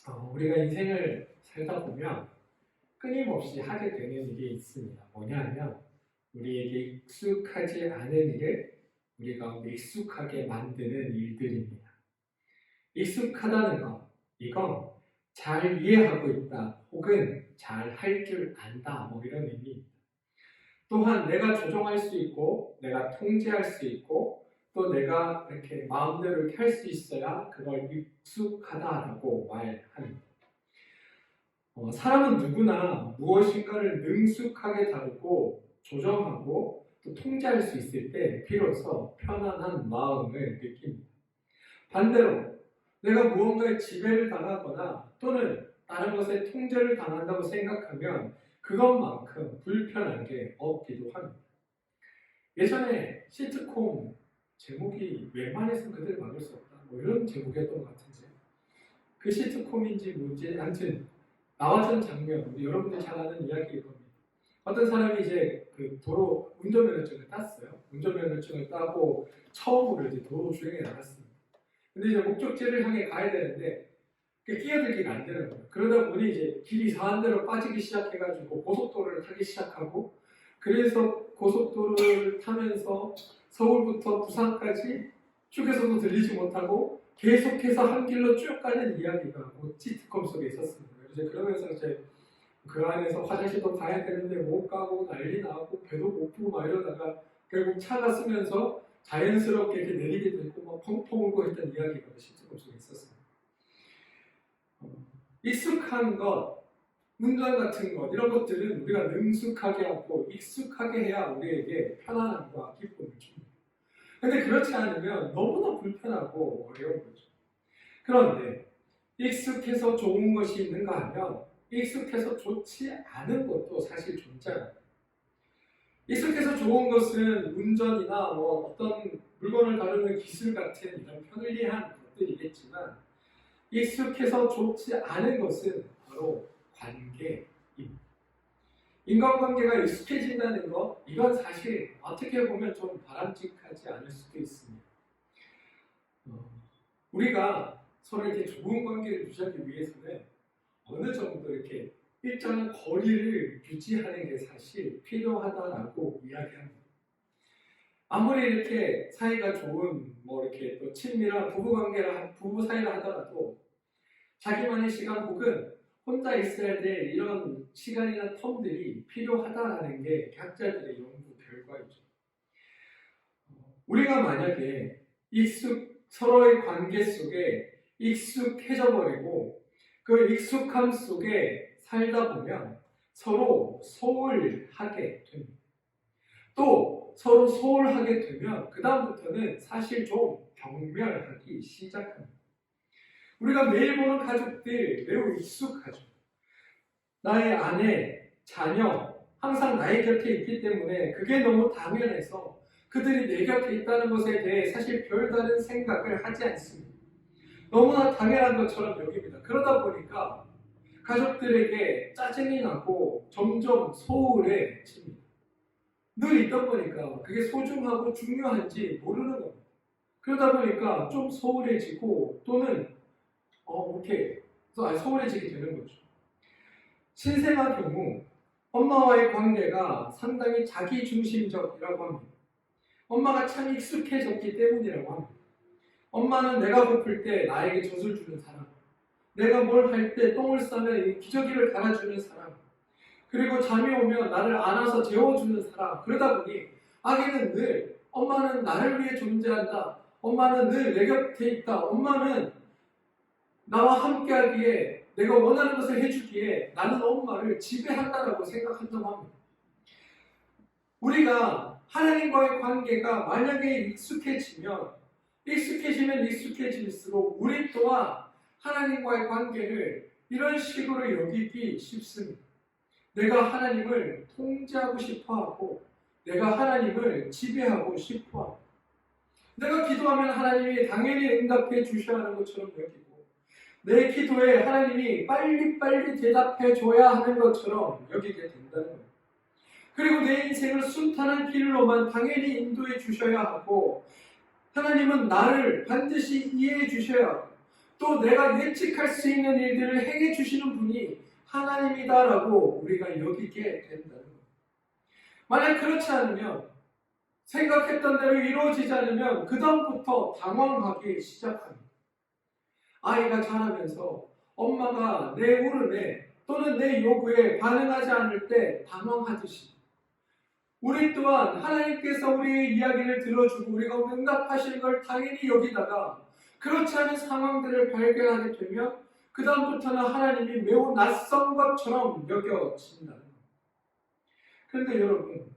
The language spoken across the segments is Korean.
우리가 인생을 살다 보면 끊임없이 하게 되는 일이 있습니다. 뭐냐면 우리에게 익숙하지 않은 일을 우리가 익숙하게 만드는 일들입니다. 익숙하다는 것, 이건 잘 이해하고 있다 혹은 잘 할 줄 안다 이런 의미입니다. 또한 내가 조정할 수 있고 내가 통제할 수 있고 또 내가 이렇게 마음대로 이렇게 할 수 있어야 그걸 익숙하다라고 말합니다. 사람은 누구나 무엇인가를 능숙하게 다루고 조정하고 또 통제할 수 있을 때 비로소 편안한 마음을 느낍니다. 반대로 내가 무언가에 지배를 당하거나 또는 다른 것에 통제를 당한다고 생각하면 그것만큼 불편한 게 없기도 합니다. 예전에 시트콤 제목이 웬만해서 그들 막을 수 없다 이런 제목이었던 것 같은데 그 시트콤인지 뭔지 아무튼 나왔던 장면, 여러분들 잘 아는 이야기일 겁니다. 어떤 사람이 이제 그 도로 운전면허증을 땄어요. 운전면허증을 따고 처음으로 이제 도로 주행에 나갔습니다. 근데 이제 목적지를 향해 가야 되는데 끼어들기가 안 되는 거예요. 그러다 보니 이제 길이 이상한 데로 빠지기 시작해가지고 고속도로를 타기 시작하고 그래서 고속도로를 타면서 서울부터 부산까지 쭉에서도 들리지 못하고 계속해서 한 길로 쭉 가는 이야기가 시트콤 속에 있었습니다. 이제 그러면서 이제 그 안에서 화장실도 가야 되는데 못 가고 난리 나고 배도 고프고 막 이러다가 결국 차가 쓰면서 자연스럽게 이렇게 내리게 되고 막 펑펑 울고 했던 이야기가 시트콤 속에 있었습니다. 익숙한 것, 운전 같은 것 이런 것들은 우리가 능숙하게 하고 익숙하게 해야 우리에게 편안함과 기쁨을 줍니다. 근데 그렇지 않으면 너무나 불편하고 어려운 거죠. 그런데 익숙해서 좋은 것이 있는가 하면 익숙해서 좋지 않은 것도 사실 존재합니다. 익숙해서 좋은 것은 운전이나 어떤 물건을 다루는 기술 같은 이런 편리한 것들이겠지만 익숙해서 좋지 않은 것은 바로 관계입니다. 인간관계가 익숙해진다는 것, 이건 사실 어떻게 보면 좀 바람직하지 않을 수도 있습니다. 우리가 서로 이렇게 좋은 관계를 유지하기 위해서는 어느 정도 이렇게 일정한 거리를 유지하는 게 사실 필요하다라고 이야기합니다. 아무리 이렇게 사이가 좋은 이렇게 또 친밀한 부부 사이라 하더라도 자기만의 시간 혹은 혼자 있어야 될 이런 시간이나 텀들이 필요하다라는 게 학자들의 연구 결과이죠. 우리가 만약에 서로의 관계 속에 익숙해져 버리고 그 익숙함 속에 살다 보면 서로 소홀하게 됩니다. 또 서로 소홀하게 되면 그 다음부터는 사실 좀 경멸하기 시작합니다. 우리가 매일 보는 가족들 매우 익숙하죠. 나의 아내, 자녀 항상 나의 곁에 있기 때문에 그게 너무 당연해서 그들이 내 곁에 있다는 것에 대해 사실 별다른 생각을 하지 않습니다. 너무나 당연한 것처럼 여깁니다. 그러다 보니까 가족들에게 짜증이 나고 점점 소홀해집니다. 늘 있던 거니까 그게 소중하고 중요한지 모르는 겁니다. 그러다 보니까 좀 소홀해지고 또는 이렇게 소홀해지게 되는 거죠. 신생아 경우 엄마와의 관계가 상당히 자기중심적이라고 합니다. 엄마가 참 익숙해졌기 때문이라고 합니다. 엄마는 내가 고플 때 나에게 젖을 주는 사람, 내가 뭘 할 때 똥을 싸면 기저귀를 갈아주는 사람, 그리고 잠이 오면 나를 안아서 재워주는 사람. 그러다 보니 아기는 늘 엄마는 나를 위해 존재한다. 엄마는 늘 내 곁에 있다. 엄마는 나와 함께하기에 내가 원하는 것을 해주기에 나는 엄마를 지배한다라고 생각한다고 합니다. 우리가 하나님과의 관계가 만약에 익숙해지면 익숙해질수록 우리 또한 하나님과의 관계를 이런 식으로 여기기 쉽습니다. 내가 하나님을 통제하고 싶어하고 내가 하나님을 지배하고 싶어하고 내가 기도하면 하나님이 당연히 응답해 주셔야 하는 것처럼 여기고 내 기도에 하나님이 빨리빨리 대답해 줘야 하는 것처럼 여기게 된다는 거예요. 그리고 내 인생을 순탄한 길로만 당연히 인도해 주셔야 하고 하나님은 나를 반드시 이해해 주셔야 하고 또 내가 예측할 수 있는 일들을 행해 주시는 분이 하나님이다라고 우리가 여기게 된다는 거예요. 만약 그렇지 않으면, 생각했던 대로 이루어지지 않으면 그 다음부터 당황하기 시작합니다. 아이가 자라면서 엄마가 내 울음에 또는 내 요구에 반응하지 않을 때 당황하듯이, 우리 또한 하나님께서 우리의 이야기를 들어주고 우리가 응답하시는 걸 당연히 여기다가 그렇지 않은 상황들을 발견하게 되면 그 다음부터는 하나님이 매우 낯선 것처럼 여겨진다는 거예요. 그런데 여러분,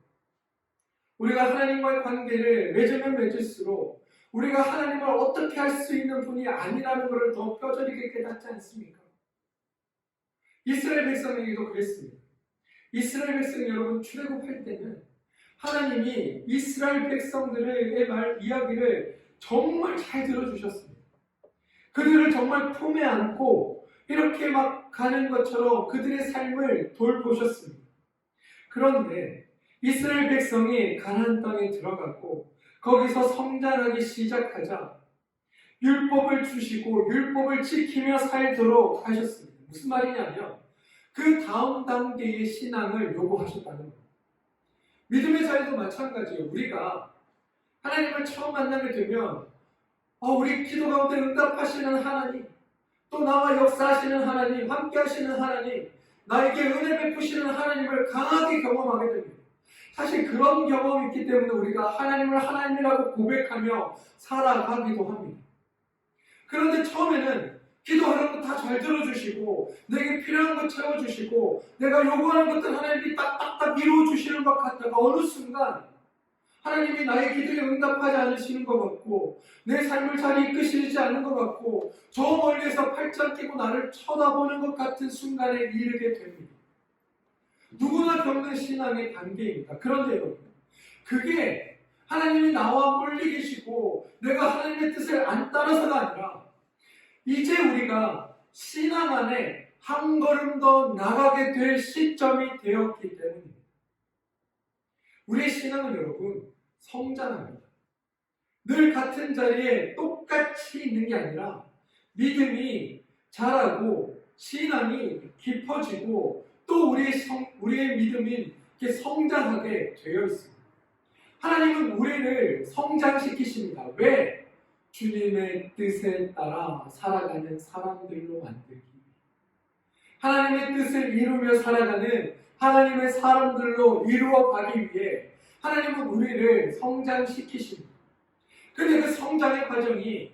우리가 하나님과의 관계를 맺으면 맺을수록 우리가 하나님을 어떻게 할 수 있는 분이 아니라는 것을 더 뼈저리게 깨닫지 않습니까? 이스라엘 백성에게도 그랬습니다. 이스라엘 백성 여러분, 출애굽할 때는 하나님이 이스라엘 백성들의 이야기를 정말 잘 들어주셨습니다. 그들을 정말 품에 안고 이렇게 막 가는 것처럼 그들의 삶을 돌보셨습니다. 그런데 이스라엘 백성이 가나안 땅에 들어갔고 거기서 성장하기 시작하자 율법을 주시고 율법을 지키며 살도록 하셨습니다. 무슨 말이냐면 그 다음 단계의 신앙을 요구하셨다는 거예요. 믿음의 자리도 마찬가지예요. 우리가 하나님을 처음 만나게 되면 우리 기도 가운데 응답하시는 하나님, 또 나와 역사하시는 하나님, 함께 하시는 하나님, 나에게 은혜 베푸시는 하나님을 강하게 경험하게 됩니다. 사실 그런 경험이 있기 때문에 우리가 하나님을 하나님이라고 고백하며 살아가기도 합니다. 그런데 처음에는 기도하는 거 다 잘 들어주시고 내게 필요한 거 채워주시고 내가 요구하는 것들 하나님이 딱딱딱 이루어주시는 것 같다가 어느 순간 하나님이 나의 기도에 응답하지 않으시는 것 같고 내 삶을 잘 이끄시지 않는 것 같고 저 멀리서 팔짱 끼고 나를 쳐다보는 것 같은 순간에 이르게 됩니다. 누구나 겪는 신앙의 단계입니다. 그런데 여러분, 그게 하나님이 나와 멀리 계시고 내가 하나님의 뜻을 안 따라서가 아니라 이제 우리가 신앙 안에 한 걸음 더 나가게 될 시점이 되었기 때문입니다. 우리의 신앙은 여러분 성장합니다. 늘 같은 자리에 똑같이 있는 게 아니라 믿음이 자라고 신앙이 깊어지고 또 우리의 믿음이 이렇게 성장하게 되어 있습니다. 하나님은 우리를 성장시키십니다. 왜? 주님의 뜻에 따라 살아가는 사람들로 만들기 위해. 하나님의 뜻을 이루며 살아가는 하나님의 사람들로 이루어가기 위해 하나님은 우리를 성장시키십니다. 그런데 그 성장의 과정이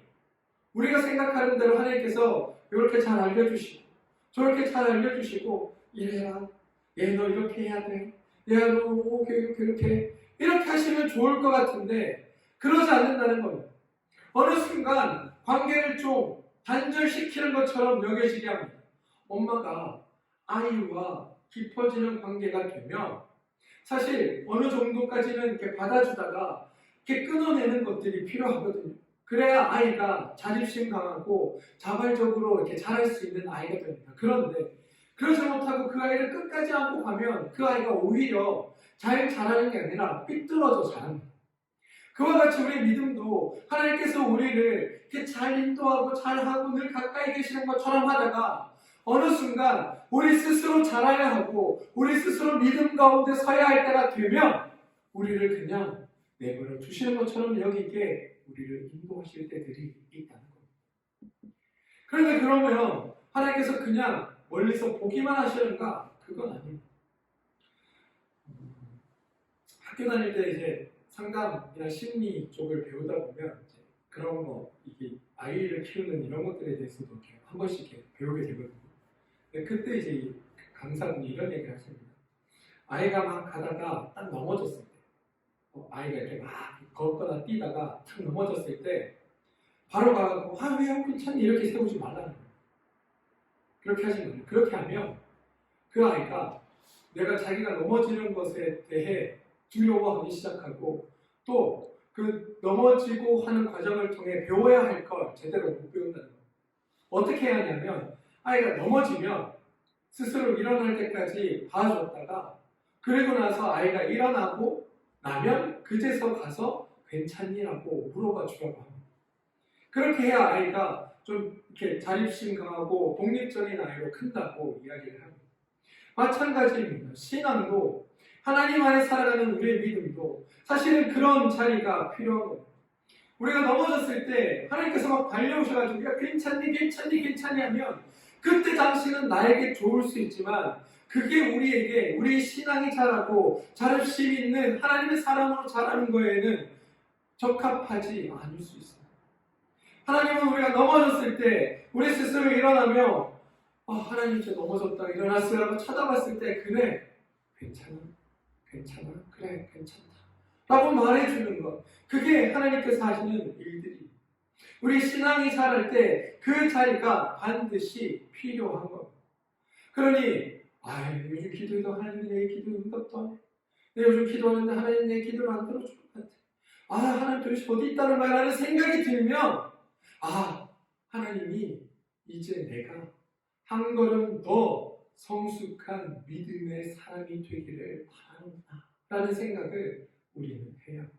우리가 생각하는 대로 하나님께서 이렇게 잘 알려주시고 저렇게 잘 알려주시고 이래라, 얘 너 이렇게 해야 돼, 얘 너 이렇게 하시면 좋을 것 같은데 그러지 않는다는 겁니다. 어느 순간 관계를 좀 단절시키는 것처럼 여겨지게 합니다. 엄마가 아이와 깊어지는 관계가 되면 사실 어느 정도까지는 이렇게 받아주다가 이렇게 끊어내는 것들이 필요하거든요. 그래야 아이가 자립심 강하고 자발적으로 이렇게 자랄 수 있는 아이가 됩니다. 그런데 그러지 못하고 그 아이를 끝까지 안고 가면 그 아이가 오히려 잘 자라는 게 아니라 삐뚤어져 자랍니다. 그와 같이 우리의 믿음도 하나님께서 우리를 이렇게 잘 인도하고 잘하고 늘 가까이 계시는 것처럼 하다가 어느 순간 우리 스스로 자라야 하고 우리 스스로 믿음 가운데 서야 할 때가 되면 우리를 그냥 내버려 두시는 것처럼 여기게 우리를 인도하실 때들이 있다는 겁니다. 그런데 그러면 하나님께서 그냥 멀리서 보기만 하시는가? 그건 아닙니다. 학교 다닐 때 이제 상담이나 심리 쪽을 배우다 보면 이제 그런 거, 이게 아이를 키우는 이런 것들에 대해서도 이렇게 한 번씩 이렇게 배우게 되거든요. 근데 그때 이제 강사분이 이런 얘기를 하십니다. 아이가 막 가다가 딱 넘어졌을 때, 아이가 이렇게 막 걷거나 뛰다가 탁 넘어졌을 때 바로 가고 왜요? 괜찮니? 이렇게 세우지 말라는 거예요. 그렇게 하지 말아요. 그렇게 하면 그 아이가 내가 자기가 넘어지는 것에 대해 두려워하기 시작하고 또 그 넘어지고 하는 과정을 통해 배워야 할 걸 제대로 못 배운다는 거예요. 어떻게 해야 하냐면 아이가 넘어지면 스스로 일어날 때까지 봐줬다가 그리고 나서 아이가 일어나고 나면 그제서 가서 괜찮니라고 물어봐 주라고 합니다. 그렇게 해야 아이가 좀 이렇게 자립심 강하고 독립적인 아이로 큰다고 이야기를 합니다. 마찬가지입니다. 신앙도 하나님 안에 살아가는 우리의 믿음도 사실은 그런 자리가 필요한 겁니다. 우리가 넘어졌을 때 하나님께서 막 달려오셔가지고 야 괜찮니 괜찮니 괜찮니 하면 그때 당시는 나에게 좋을 수 있지만 그게 우리에게 우리의 신앙이 자라고 자립심 있는 하나님의 사람으로 자라는 거에는 적합하지 않을 수 있습니다. 하나님은 우리가 넘어졌을 때 우리 스스로 일어나며 하나님 저 넘어졌다 일어났어요 라고 쳐다봤을 때 그래 괜찮아 그래 괜찮다 라고 말해주는 것, 그게 하나님께서 하시는 일들이 우리 신앙이 자랄 때 그 자리가 반드시 필요한 것. 그러니 요즘 기도해도 하나님이 내 기도 응답도 안 해. 내가 요즘 기도하는데 하나님 내 기도를 안 들어줄 것 같아. 하나님 도대체 어디 있다는 말이라는 생각이 들면 하나님이 이제 내가 한 걸음 더 성숙한 믿음의 사람이 되기를 바라는구나 라는 생각을 우리는 해야 합니다.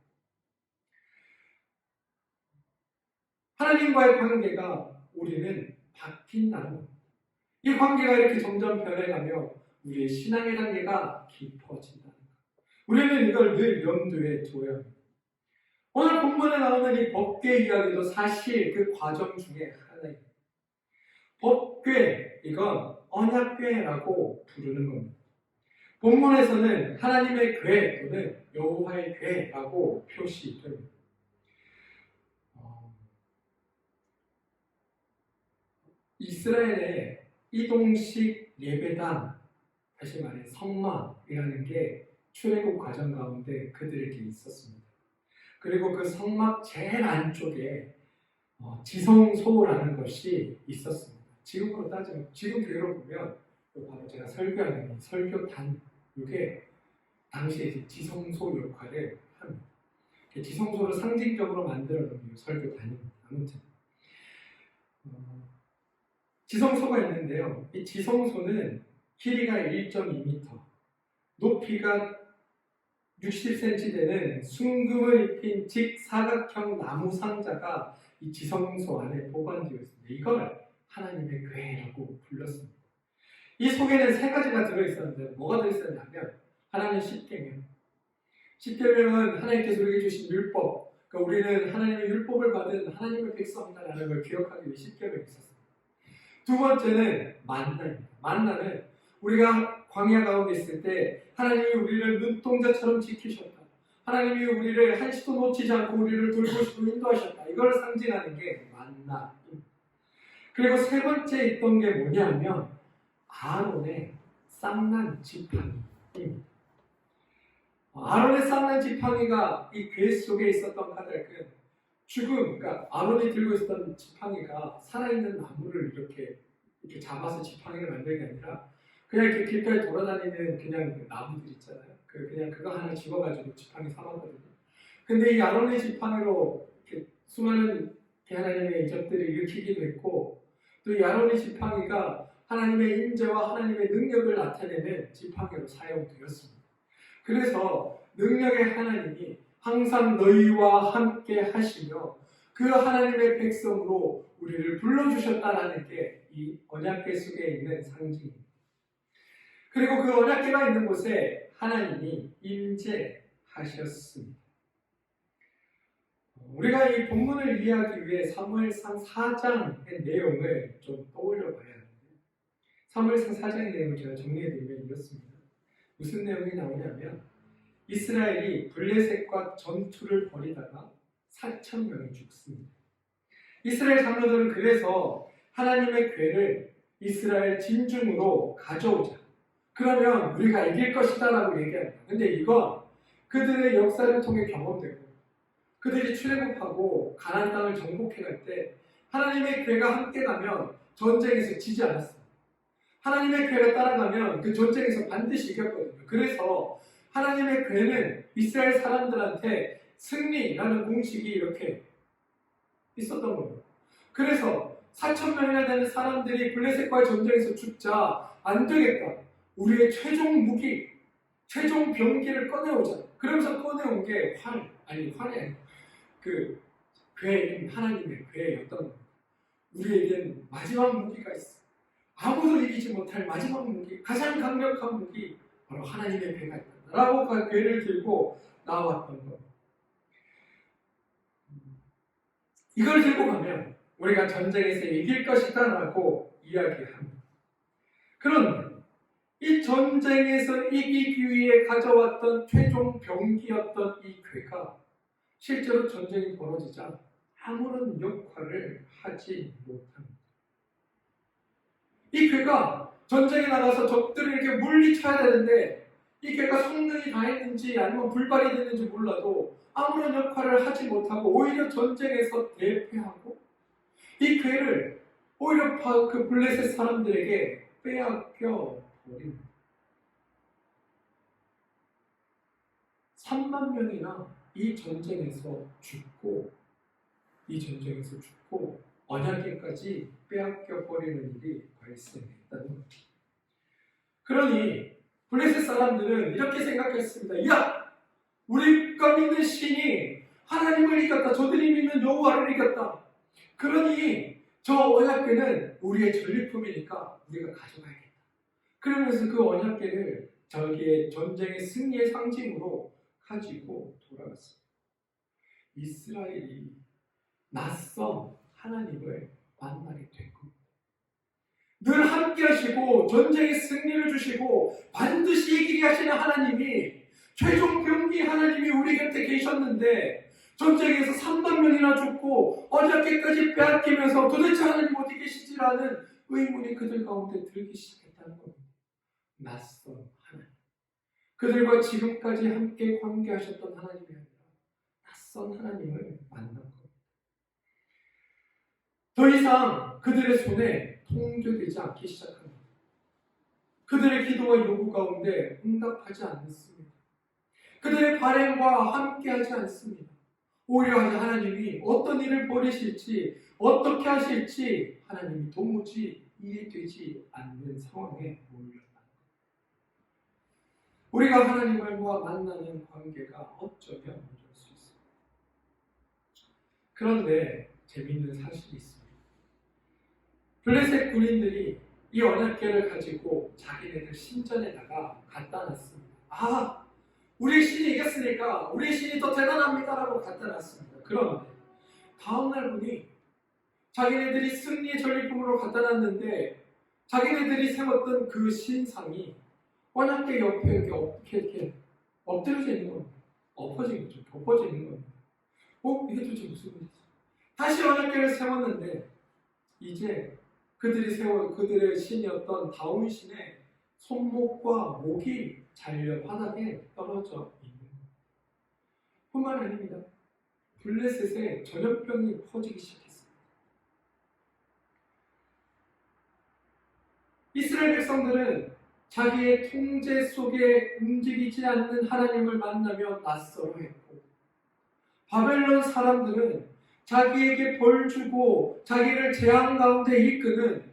하나님과의 관계가 우리는 바뀐다는 겁니다. 이 관계가 이렇게 점점 변해가며 우리의 신앙의 단계가 깊어진다는 것. 우리는 이걸 늘 염두에 둬야 합니다. 오늘 본문에 나오는 이 법궤 이야기도 사실 그 과정 중에 하나입니다. 법궤, 이건 언약궤라고 부르는 겁니다. 본문에서는 하나님의 궤 또는 여호와의 궤라고 표시됩니다. 이스라엘의 이동식 예배당, 다시 말해 성막이라는 게 출애굽 과정 가운데 그들에게 있었습니다. 그리고 그 성막 제일 안쪽에 지성소라는 것이 있었습니다. 지금으로 따지면 지금 교회로 보면 바로 제가 설교하는 설교단, 이게 당시에 지성소 역할을 합니다. 지성소를 상징적으로 만들어 놓은 설교단입니다. 아무튼 지성소가 있는데요. 이 지성소는 길이가 1.2m, 높이가 60cm 되는 순금을 입힌 직사각형 나무 상자가 이 지성소 안에 보관되어 있습니다. 이걸 하나님의 궤라고 불렀습니다. 이 속에는 세 가지가 들어있었는데 뭐가 들어있었냐면 하나님의 십계명. 십계명은 하나님께서 우리에게 주신 율법, 그러니까 우리는 하나님의 율법을 받은 하나님의 백성이다라는 걸 기억하기 위해 십계명이 있었습니다. 두 번째는 만나입니다. 만나는 우리가 광야 가운데 있을 때 하나님이 우리를 눈동자처럼 지키셨다. 하나님이 우리를 한시도 놓치지 않고 우리를 돌보시고 인도하셨다. 이걸 상징하는 게 만나입니다. 그리고 세 번째 있던 게 뭐냐면 아론의 쌍난 지팡이입니다. 아론의 쌍난 지팡이가 이 궤 속에 있었던 까닭은 그러니까 아론이 들고 있었던 지팡이가 살아있는 나무를 이렇게 잡아서 지팡이를 만든 게 아니라 그냥 이렇게 길가에 돌아다니는 그냥 나무들 있잖아요. 그냥 그거 하나 집어가지고 지팡이 삼았거든요. 근데 이 아론의 지팡이로 이렇게 수많은 하나님의 이적들을 일으키기도 했고, 또 이 아론의 지팡이가 하나님의 임재와 하나님의 능력을 나타내는 지팡이로 사용되었습니다. 그래서 능력의 하나님이 항상 너희와 함께 하시며 그 하나님의 백성으로 우리를 불러주셨다라는 게 이 언약궤 속에 있는 상징입니다. 그리고 그 언약궤가 있는 곳에 하나님이 임재하셨습니다. 우리가 이 본문을 이해하기 위해 사무엘상 4장의 내용을 좀 떠올려 봐야 합니다. 사무엘상 4장의 내용을 제가 정리해드리면 이렇습니다. 무슨 내용이 나오냐면 이스라엘이 블레셋과 전투를 벌이다가 4,000명이 죽습니다. 이스라엘 장로들은 그래서 하나님의 궤를 이스라엘 진중으로 가져오자. 그러면 우리가 이길 것이다 라고 얘기합니다. 근데 이건 그들의 역사를 통해 경험되고 그들이 출애굽하고 가나안 땅을 정복해 갈 때 하나님의 궤가 함께 가면 전쟁에서 지지 않았습니다. 하나님의 궤가 따라가면 그 전쟁에서 반드시 이겼거든요. 그래서 하나님의 궤는 이스라엘 사람들한테 승리라는 공식이 이렇게 있었던 겁니다. 그래서 4,000명이나 되는 사람들이 블레셋과의 전쟁에서 죽자 안 되겠다. 우리의 최종 무기, 최종 병기를 꺼내오자. 그러면서 꺼내온 게 활이 아니고 그 궤인 하나님의 궤였던 겁니다. 우리에겐 마지막 무기가 있어. 아무도 이기지 못할 마지막 무기, 가장 강력한 무기, 바로 하나님의 배가 있다. 라고 그 배를 들고 나왔던 것. 이걸 들고 가면 우리가 전쟁에서 이길 것이다 라고 이야기합니다. 그런데 이 전쟁에서 이기기 위해 가져왔던 최종 병기였던 이 괴가 실제로 전쟁이 벌어지자 아무런 역할을 하지 못합니다. 이 괴가 전쟁에 나가서 적들을 이렇게 물리쳐야 되는데 이 괴가 성능이 다했는지 아니면 불발이 됐는지 몰라도 아무런 역할을 하지 못하고 오히려 전쟁에서 대패하고 이 괴를 오히려 그 블레셋 사람들에게 빼앗겨 버립니다. 3만 명이나 이 전쟁에서 죽고 언약궤까지 빼앗겨 버리는 일이 발생했다는 겁니다. 그러니 블레셋 사람들은 이렇게 생각했습니다. 야! 우리가 믿는 신이 하나님을 이겼다. 저들이 믿는 여호와를 이겼다. 그러니 저 언약궤는 우리의 전리품이니까 우리가 가져가야겠다. 그러면서 그 언약궤를 저기의 전쟁의 승리의 상징으로 가지고 돌아갔습니다. 이스라엘이 낯선 하나님을 만나게 된 겁니다. 늘 함께 하시고 전쟁의 승리를 주시고 반드시 이기게 하시는 하나님이 최종 병기 하나님이 우리 곁에 계셨는데 전쟁에서 3만 명이나 죽고 언약궤까지 빼앗기면서 도대체 하나님 어디 계시지라는 의문이 그들 가운데 들기 시작했다는 겁니다. 낯선 하나님. 그들과 지금까지 함께 관계하셨던 하나님이 아니라 낯선 하나님을 만난 겁니다. 더 이상 그들의 손에 통제되지 않기 시작합니다. 그들의 기도와 요구 가운데 응답하지 않습니다. 그들의 바램과 함께하지 않습니다. 오히려 하나님이 어떤 일을 벌이실지 어떻게 하실지 하나님이 도무지 이해되지 않는 상황에 몰렸다. 우리가 하나님과 만나는 관계가 어쩌면 어쩔 수 있습니다. 그런데 재미있는 사실이 있습니다. 블레셋 군인들이 이 언약궤를 가지고 자기네들 신전에다가 갖다 놨습니다. 아, 우리 신이 이겼으니까 우리 신이 더 대단합니다라고 갖다 놨습니다. 그런데 다음날 보니 자기네들이 승리의 전리품으로 갖다 놨는데 자기네들이 세웠던 그 신상이 언약궤 옆에 이렇게 엎드려져 있는 겁니다. 엎어진 거죠. 덮어져 있는 겁니다. 이게 도대체 무슨 일이지? 다시 언약궤를 세웠는데 이제 그들의 신이었던 다운 신의 손목과 목이 잘려 바닥에 떨어져 있는 겁니다. 뿐만 아닙니다. 블레셋에 전염병이 퍼지기 시작했습니다. 이스라엘 백성들은 자기의 통제 속에 움직이지 않는 하나님을 만나며 낯설어했고 바벨론 사람들은 자기에게 벌 주고 자기를 재앙 가운데 이끄는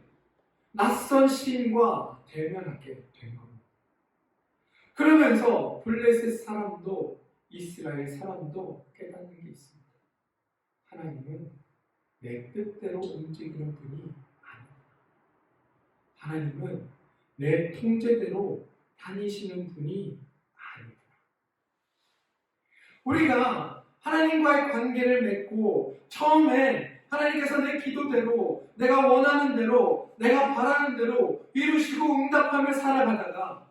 낯선 신과 대면하게 된 겁니다. 그러면서 블레셋 사람도 이스라엘 사람도 깨닫는 게 있습니다. 하나님은 내 뜻대로 움직이는 분이 아니다. 하나님은 내 통제대로 다니시는 분이 아니다. 우리가 하나님과의 관계를 맺고 처음에 하나님께서 내 기도대로 내가 원하는 대로 내가 바라는 대로 이루시고 응답하며 살아가다가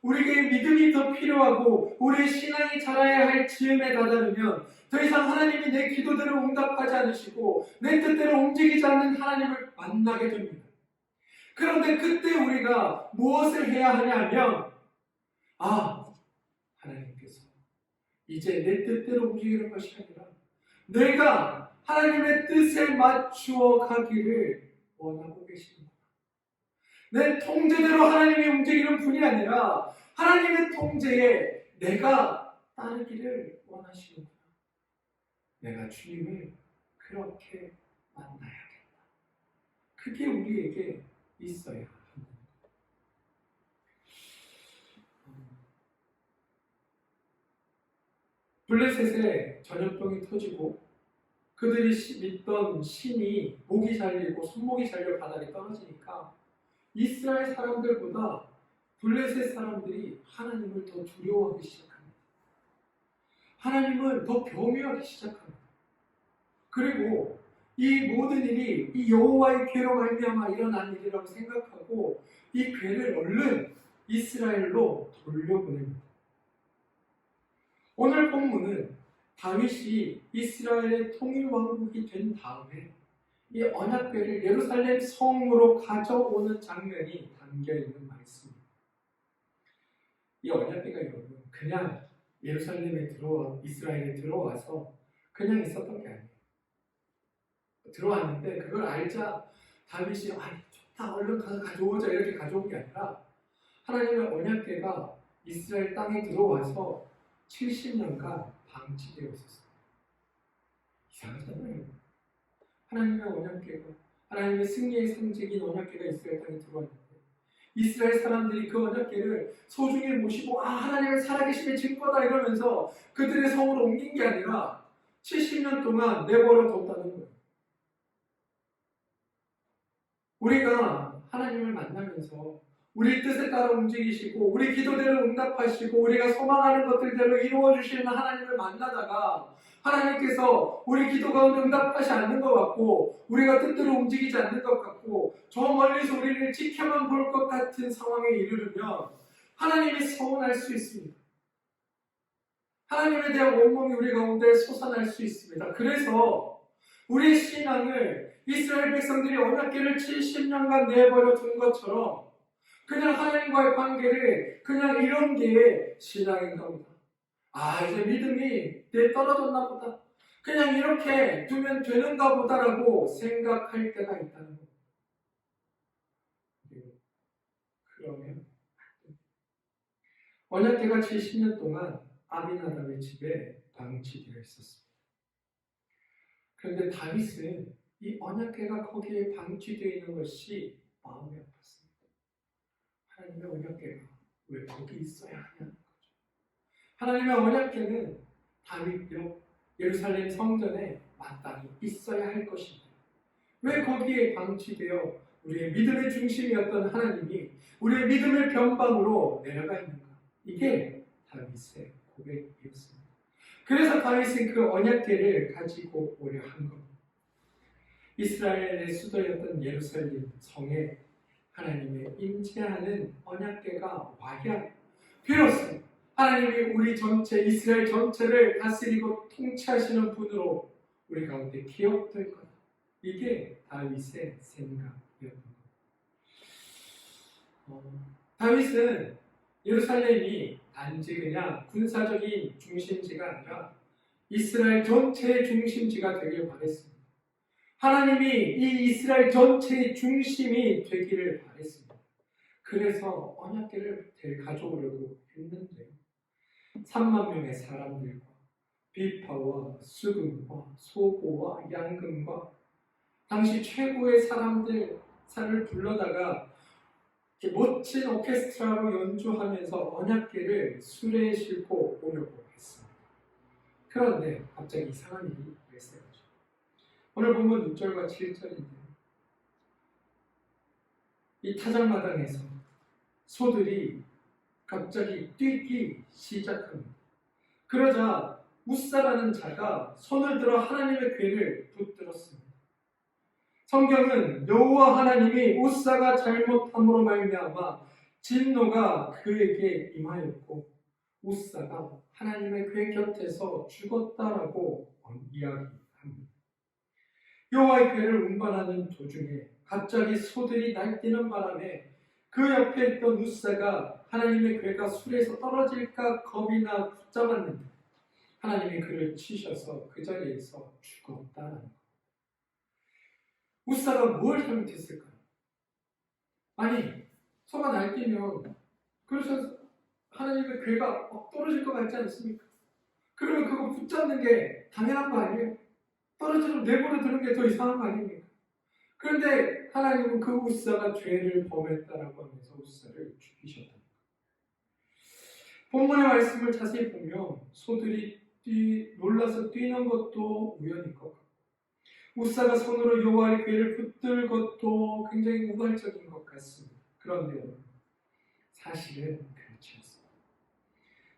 우리에게 믿음이 더 필요하고 우리의 신앙이 자라야 할 즈음에 다다르면 더 이상 하나님이 내 기도대로 응답하지 않으시고 내 뜻대로 움직이지 않는 하나님을 만나게 됩니다. 그런데 그때 우리가 무엇을 해야 하냐면 하나님께서 이제 내 뜻대로 움직이는 것이 아니라 내가 하나님의 뜻에 맞추어 가기를 원하고 계십니다. 내 통제대로 하나님이 움직이는 분이 아니라 하나님의 통제에 내가 따르기를 원하시는구나. 내가 주님을 그렇게 만나야겠다. 그게 우리에게 있어야 합니다. 블레셋에 전염병이 터지고 그들이 믿던 신이 목이 잘리고 손목이 잘려 바닥에 떨어지니까 이스라엘 사람들보다 블레셋 사람들이 하나님을 더 두려워하기 시작합니다. 하나님을 더 경외하기 시작합니다. 그리고 이 모든 일이 이 여호와의 괴로 말미암아 일어난 일이라고 생각하고 이 괴를 얼른 이스라엘로 돌려보냅니다. 오늘 본문은 다윗이 이스라엘의 통일 왕국이 된 다음에 이 언약궤를 예루살렘 성으로 가져오는 장면이 담겨 있는 말씀입니다. 이 언약궤가 여러분 그냥 이스라엘에 들어와서 그냥 있었던 게 아니에요. 들어왔는데 그걸 알자 다윗이 좋다 얼른 가서 가져오자 이렇게 가져온 게 아니라 하나님의 언약궤가 이스라엘 땅에 들어와서 70년간 방치되어 있었어요. 이상하잖아요. 하나님의 언약궤가 하나님의 승리의 상징인 언약궤가 이스라엘 땅에 들어왔는데 이스라엘 사람들이 그 언약궤를 소중히 모시고 하나님의 살아계심의 증거다 이러면서 그들의 성으로 옮긴 게 아니라 70년 동안 내버려 뒀다는 거예요. 우리가 하나님을 만나면서 우리 뜻에 따라 움직이시고 우리 기도대로 응답하시고 우리가 소망하는 것들대로 이루어주시는 하나님을 만나다가 하나님께서 우리 기도 가운데 응답하지 않는 것 같고 우리가 뜻대로 움직이지 않는 것 같고 저 멀리서 우리를 지켜만 볼 것 같은 상황에 이르르면 하나님이 서운할 수 있습니다. 하나님에 대한 원망이 우리 가운데 솟아날 수 있습니다. 그래서 우리의 신앙을 이스라엘 백성들이 언약궤를 70년간 내버려 둔 것처럼 그냥 하나님과의 관계를 그냥 이런 게 신앙인가 보다. 이제 믿음이 떨어졌나 보다. 그냥 이렇게 두면 되는가 보다라고 생각할 때가 있다는 겁니다. 그러면 언약궤가 70년 동안 아비나답의 집에 방치되어 있었습니다. 그런데 다윗은 이 언약궤가 거기에 방치되어 있는 것이 마음이 아팠습니다. 하나님의 언약궤가 왜 거기 있어야 하냐는 거죠. 하나님의 언약궤는 다윗 역 예루살렘 성전에 마땅히 있어야 할 것입니다. 왜 거기에 방치되어 우리의 믿음의 중심이었던 하나님이 우리의 믿음의 변방으로 내려가 있는가? 이게 다윗의 고백이었습니다. 그래서 다윗은 그 언약궤를 가지고 오려 한 겁니다. 이스라엘의 수도였던 예루살렘 성에 하나님의 임재하는 언약궤가 와야 비로소 하나님이 우리 전체 이스라엘 전체를 다스리고 통치하시는 분으로 우리 가운데 기억될 거다. 이게 다윗의 생각이었던 겁니다. 다윗은 예루살렘이 단지 그냥 군사적인 중심지가 아니라 이스라엘 전체의 중심지가 되길 바랬습니다. 하나님이 이 이스라엘 전체의 중심이 되기를 바랬습니다. 그래서 언약궤를 가져오려고 했는데요. 3만 명의 사람들과 비파와 수금과 소고와 양금과 당시 최고의 사람들을 불러다가 멋진 오케스트라로 연주하면서 언약궤를 수레에 싣고 오려고 했습니다. 그런데 갑자기 이상한 일이 발생했어요. 오늘 보면 6절과 7절인데요. 이 타작마당에서 소들이 갑자기 뛰기 시작합니다. 그러자 우사라는 자가 손을 들어 하나님의 궤를 붙들었습니다. 성경은 여호와 하나님이 우사가 잘못함으로 말미암아 진노가 그에게 임하였고 우사가 하나님의 궤 곁에서 죽었다라고 이야기합니다. 여호와의 궤를 운반하는 도중에 갑자기 소들이 날뛰는 바람에 그 옆에 있던 우사가 하나님의 궤가 수레에서 떨어질까 겁이나 붙잡았는데 하나님이 그를 치셔서 그 자리에서 죽었다는 것. 우사가 뭘 잘못했을까요? 소가 날뛰면 그래서 하나님의 궤가 떨어질 것 같지 않습니까? 그러면 그거 붙잡는 게 당연한 거 아니에요? 떨어지면 내버려 두는 게 더 이상한 거 아닙니까? 그런데 하나님은 그 우사가 죄를 범했다라고 하면서 우사를 죽이셨다. 본문의 말씀을 자세히 보면 소들이 놀라서 뛰는 것도 우연일 것 같고 우사가 손으로 여호와의 궤를 붙들 것도 굉장히 우발적인 것 같습니다. 그런데 사실은 그렇지 않습니다.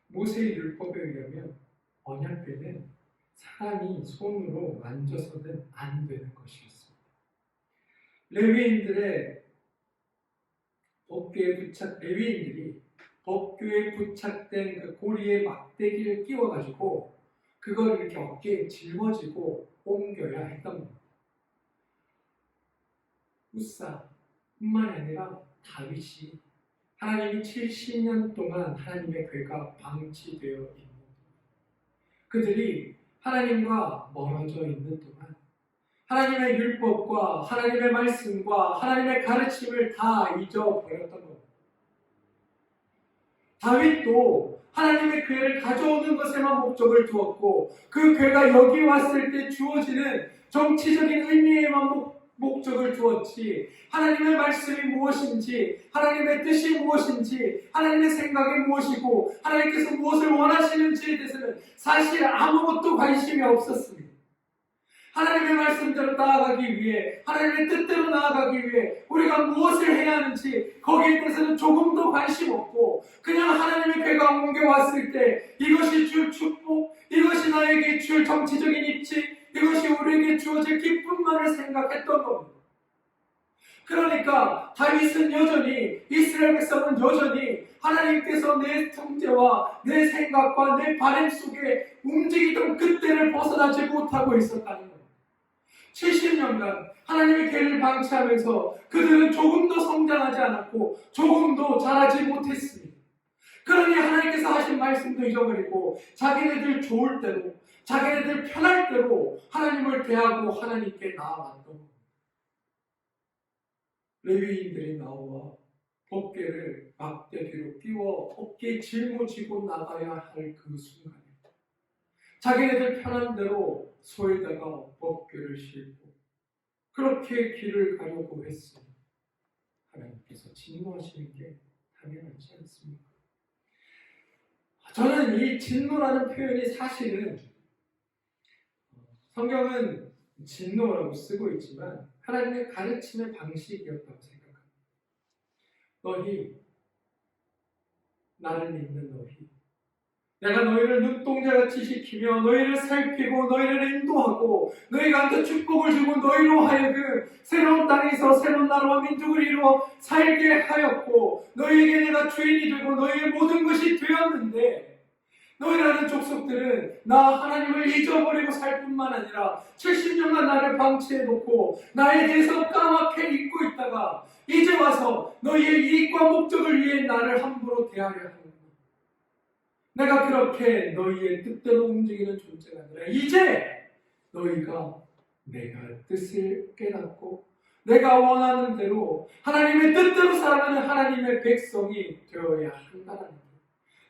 모세의 율법에 의하면 언약궤는 사람이 손으로 만져서는 안 되는 것이었습니다. 레위인들이 법궤에 부착된 그 고리에 막대기를 끼워가지고 그걸 이렇게 어깨에 짊어지고 옮겨야 했던 겁니다. 우사뿐만이 아니라 다윗이 하나님이 70년 동안 하나님의 궤가 방치되어 있는 그들이 하나님과 멀어져 있는 동안 하나님의 율법과 하나님의 말씀과 하나님의 가르침을 다 잊어버렸던 겁니다. 다윗도 하나님의 궤를 가져오는 것에만 목적을 두었고 그 궤가 여기 왔을 때 주어지는 정치적인 의미에만 목적을 두었지 하나님의 말씀이 무엇인지 하나님의 뜻이 무엇인지 하나님의 생각이 무엇이고 하나님께서 무엇을 원하시는지에 대해서는 사실 아무것도 관심이 없었습니다. 하나님의 말씀대로 나아가기 위해 하나님의 뜻대로 나아가기 위해 우리가 무엇을 해야 하는지 거기에 대해서는 조금도 관심 없고 그냥 하나님의 궤가 옮겨왔을 때 이것이 줄 축복, 이것이 나에게 줄 정치적인 입지, 이것이 우리에게 주어질 기쁨만을 생각했던 겁니다. 그러니까 다윗은 여전히 이스라엘 백성은 여전히 하나님께서 내 통제와 내 생각과 내 바램 속에 움직이던 그때를 벗어나지 못하고 있었다는 겁니다. 70년간 하나님의 궤를 방치하면서 그들은 조금도 성장하지 않았고 조금도 자라지 못했습니다. 그러니 하나님께서 하신 말씀도 잊어버리고 자기네들 좋을 대로 자기네들 편할 대로 하나님을 대하고 하나님께 나아갔던 겁니다. 레위인들이 나와 법궤를 막대기로 끼워 어깨에 짊어지고 나가야 할 그 순간에 자기네들 편한 대로 소에다가 법궤를 싣고 그렇게 길을 가려고 했으니 하나님께서 진노하시는 게 당연하지 않습니까? 저는 이 진노라는 표현이 사실은 성경은 진노라고 쓰고 있지만 하나님의 가르침의 방식이었다고 생각합니다. 너희, 나를 믿는 너희, 내가 너희를 눈동자같이 지키며 너희를 살피고 너희를 인도하고 너희가 한테 축복을 주고 너희로 하여금 새로운 땅에서 새로운 나라와 민족을 이루어 살게 하였고 너희에게 내가 주인이 되고 너희의 모든 것이 되었는데 너희라는 족속들은 나 하나님을 잊어버리고 살 뿐만 아니라 70년간 나를 방치해놓고 나에 대해서 까맣게 잊고 있다가 이제 와서 너희의 이익과 목적을 위해 나를 함부로 대하려 하는구나. 내가 그렇게 너희의 뜻대로 움직이는 존재가 아니라 이제 너희가 내가 뜻을 깨닫고 내가 원하는 대로 하나님의 뜻대로 살아가는 하나님의 백성이 되어야 한다는 것.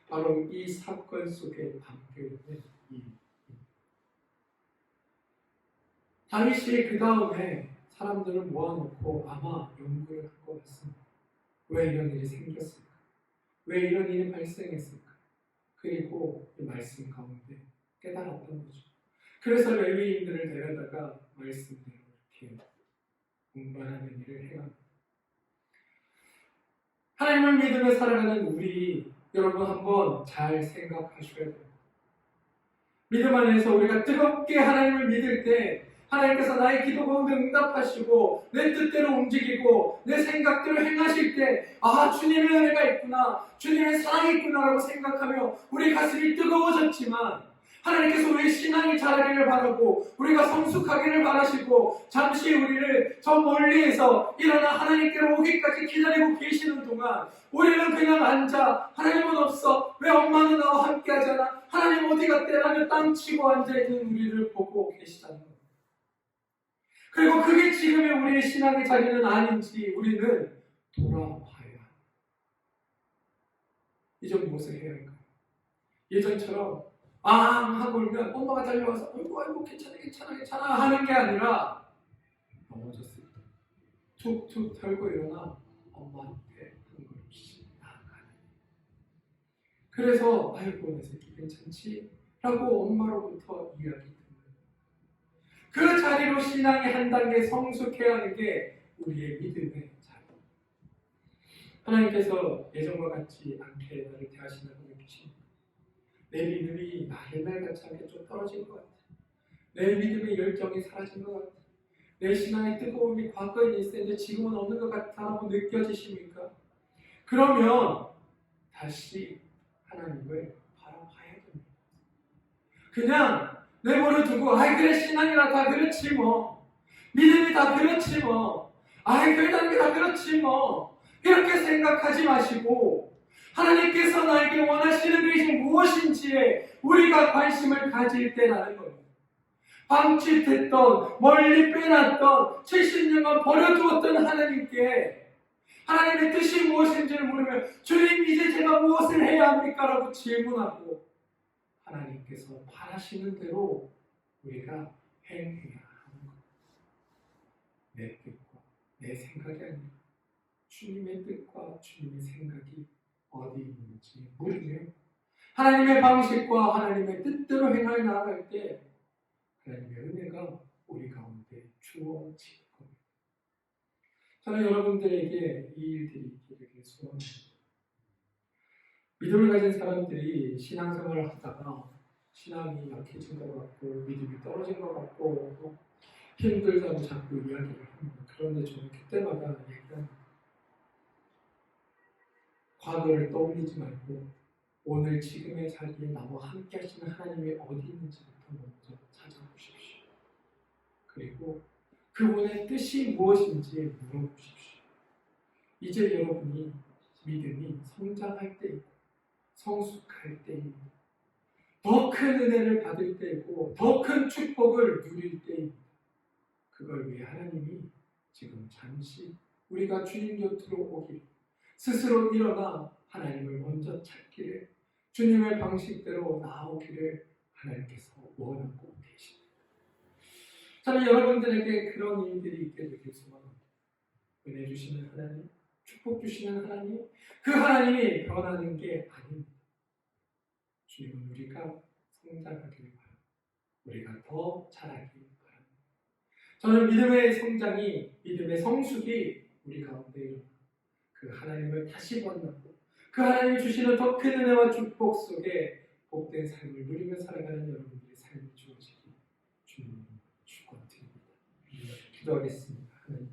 바로 이 사건 속에 담겨있는 이 다윗이 그 다음에 사람들을 모아놓고 아마 연구를 할 것 같습니다. 왜 이런 일이 생겼을까? 왜 이런 일이 발생했을까? 그리고 이 말씀 가운데 깨달았던 거죠. 그래서 레위인들을 데려다가 말씀대로 이렇게 운반하는 일을 해야 합니다. 하나님을 믿으며 살아가는 우리 여러분 한번 잘 생각하셔야 됩니다. 믿음 안에서 우리가 뜨겁게 하나님을 믿을 때 하나님께서 나의 기도 가운데 응답하시고 내 뜻대로 움직이고 내 생각대로 행하실 때 주님의 은혜가 있구나, 주님의 사랑이 있구나라고 생각하며 우리 가슴이 뜨거워졌지만 하나님께서 우리의 신앙이 자라기를 바라고 우리가 성숙하기를 바라시고 잠시 우리를 저 멀리에서 일어나 하나님께로 오기까지 기다리고 계시는 동안 우리는 그냥 앉아 하나님은 없어, 왜 엄마는 나와 함께 하잖아, 하나님 어디 갔대 라며 땅치고 앉아있는 우리를 보고 계시다는 겁니다. 그리고 그게 지금의 우리의 신앙의 자리는 아닌지 우리는 돌아봐야 합니다. 이제 무엇을 해야 할까요? 예전처럼 하고 울면 엄마가 달려와서 아이고 괜찮아 하는 게 아니라 넘어졌을 때 툭툭 털고 일어나 엄마한테 한 걸음씩 나아가는. 그래서 내 새끼 괜찮지? 라고 엄마로부터 이야기 듣는. 그 자리로 신앙이 한 단계 성숙해야 하는 게 우리의 믿음의 자리. 하나님께서 예전과 같지 않게 나를 대하신다고 느끼십니까? 내 믿음이 옛날 같지 않게 좀 떨어진 것 같아. 내 믿음의 열정이 사라진 것 같아. 내 신앙의 뜨거움이 과거에 있었는데 지금은 없는 것 같다고 느껴지십니까? 그러면 다시 하나님을 바라봐야 됩니다. 그냥 내버려 두고 그래 신앙이라 다 그렇지 뭐, 믿음이 다 그렇지 뭐, 교회라는 게 다 그렇지 뭐, 이렇게 생각하지 마시고 하나님께서 나에게 원하시는 것이 무엇인지에 우리가 관심을 가질 때라는 겁니다. 방치했던, 멀리 빼놨던, 70년간 버려두었던 하나님께 하나님의 뜻이 무엇인지를 물으면 주님 이제 제가 무엇을 해야 합니까? 라고 질문하고 하나님께서 바라시는 대로 우리가 행해야 하는 것. 내 뜻과 내 생각이 아니라 주님의 뜻과 주님의 생각이 어디 있는지 물으며 하나님의 방식과 하나님의 뜻대로 행하여 나아갈 때 하나님의 은혜가 우리 가운데 주어질 겁니다. 저는 여러분들에게 이 일들이 있기를 소원합니다. 믿음을 가진 사람들이 신앙생활을 하다가 신앙이 약해진 것 같고 믿음이 떨어진 것 같고 힘들다고 자꾸 이야기를 합니다. 그런데 저는 그때마다 얘기합니다. 과거를 떠올리지 말고 오늘 지금의 자리에 나와 함께 하시는 하나님이 어디 있는지부터 먼저 찾아보십시오. 그리고 그분의 뜻이 무엇인지 물어보십시오. 이제 여러분이 믿음이 성장할 때이고 성숙할 때입니다. 더 큰 은혜를 받을 때이고 더 큰 축복을 누릴 때입니다. 그걸 위해 하나님이 지금 잠시 우리가 주님 곁으로 오기를, 스스로 일어나 하나님을 먼저 찾기를, 주님의 방식대로 나오기를 하나님께서 원하고 계십니다. 저는 여러분들에게 그런 일들이 있게 되길 소망합니다. 은혜 주시는 하나님, 축복 주시는 하나님, 그 하나님이 변하는 게 아닙니다. 주님은 우리가 성장하기를 바랍니다. 우리가 더 자라기를 바랍니다. 저는 믿음의 성장이, 믿음의 성숙이 우리 가운데 일어나 그 하나님을 다시 만나고 그 하나님이 주시는 더 큰 은혜와 축복 속에 복된 삶을 누리며 살아가는 여러분들의 삶이 주어지기 주님 축원드립니다. 기도하겠습니다.